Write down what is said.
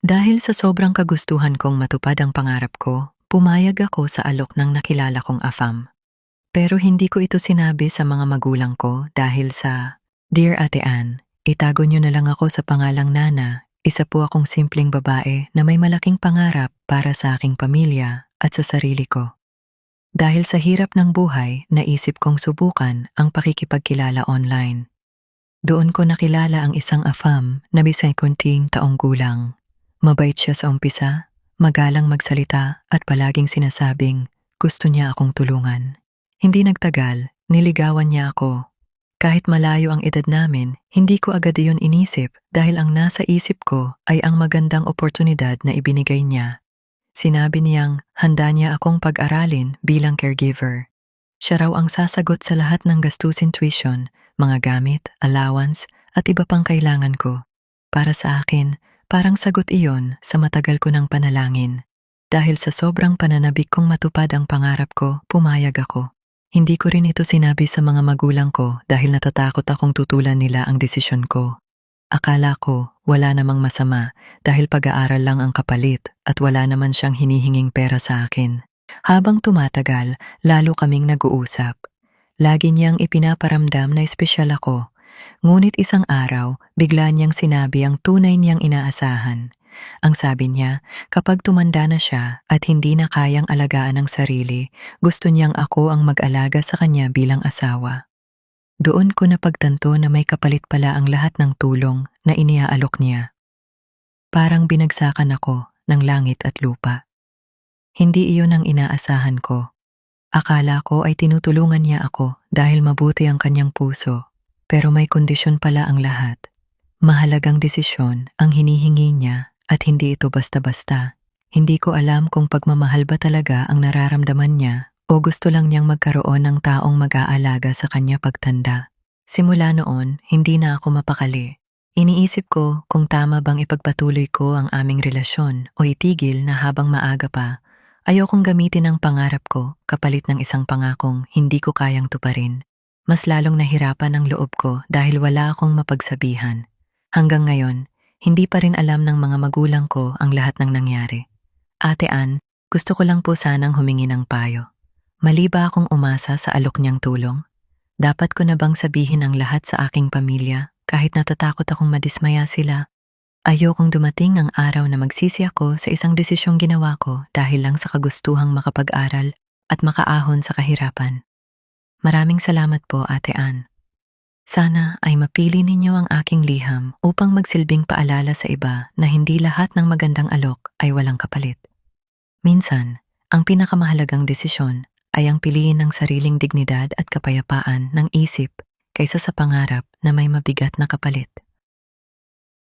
Dahil sa sobrang kagustuhan kong matupad ang pangarap ko, pumayag ako sa alok ng nakilala kong AFAM. Pero hindi ko ito sinabi sa mga magulang ko dahil sa, Dear Ate Ann, itago niyo na lang ako sa pangalang Nana. Isa po akong simpleng babae na may malaking pangarap para sa aking pamilya at sa sarili ko. Dahil sa hirap ng buhay, naisip kong subukan ang pakikipagkilala online. Doon ko nakilala ang isang AFAM na 20 taong gulang. Mabait siya sa umpisa, magalang magsalita at palaging sinasabing gusto niya akong tulungan. Hindi nagtagal, niligawan niya ako. Kahit malayo ang edad namin, hindi ko agad iyon inisip dahil ang nasa isip ko ay ang magandang oportunidad na ibinigay niya. Sinabi niyang handa niya akong pag-aralin bilang caregiver. Siya raw ang sasagot sa lahat ng gastusin tuition, mga gamit, allowance, at iba pang kailangan ko. Para sa akin, parang sagot iyon sa matagal ko ng panalangin. Dahil sa sobrang pananabik kong matupad ang pangarap ko, pumayag ako. Hindi ko rin ito sinabi sa mga magulang ko dahil natatakot akong tutulan nila ang desisyon ko. Akala ko wala namang masama dahil pag-aaral lang ang kapalit at wala naman siyang hinihinging pera sa akin. Habang tumatagal, lalo kaming nag-uusap. Lagi niyang ipinaparamdam na espesyal ako. Ngunit isang araw, bigla niyang sinabi ang tunay niyang inaasahan. Ang sabi niya, kapag tumanda na siya at hindi na kayang alagaan ang sarili, gusto niyang ako ang mag-alaga sa kanya bilang asawa. Doon ko napagtanto na may kapalit pala ang lahat ng tulong na iniaalok niya. Parang binagsakan ako ng langit at lupa. Hindi iyon ang inaasahan ko. Akala ko ay tinutulungan niya ako dahil mabuti ang kanyang puso, pero may kondisyon pala ang lahat. Mahalagang desisyon ang hinihingi niya at hindi ito basta-basta. Hindi ko alam kung pagmamahal ba talaga ang nararamdaman niya o gusto lang niyang magkaroon ng taong mag-aalaga sa kanya pagtanda. Simula noon, hindi na ako mapakali. Iniisip ko kung tama bang ipagpatuloy ko ang aming relasyon o itigil na habang maaga pa. Ayokong gamitin ang pangarap ko kapalit ng isang pangakong hindi ko kayang tuparin. Mas lalong nahirapan ang loob ko dahil wala akong mapagsabihan. Hanggang ngayon, hindi pa rin alam ng mga magulang ko ang lahat ng nangyari. Ate Ann, gusto ko lang po sanang humingi ng payo. Mali ba akong umasa sa alok niyang tulong? Dapat ko na bang sabihin ang lahat sa aking pamilya kahit natatakot akong madismaya sila? Ayokong dumating ang araw na magsisi ako sa isang desisyong ginawa ko dahil lang sa kagustuhang makapag-aral at makaahon sa kahirapan. Maraming salamat po, Ate Ann. Sana ay mapili ninyo ang aking liham upang magsilbing paalala sa iba na hindi lahat ng magandang alok ay walang kapalit. Minsan, ang pinakamahalagang desisyon ay ang piliin ng sariling dignidad at kapayapaan ng isip kaysa sa pangarap na may mabigat na kapalit.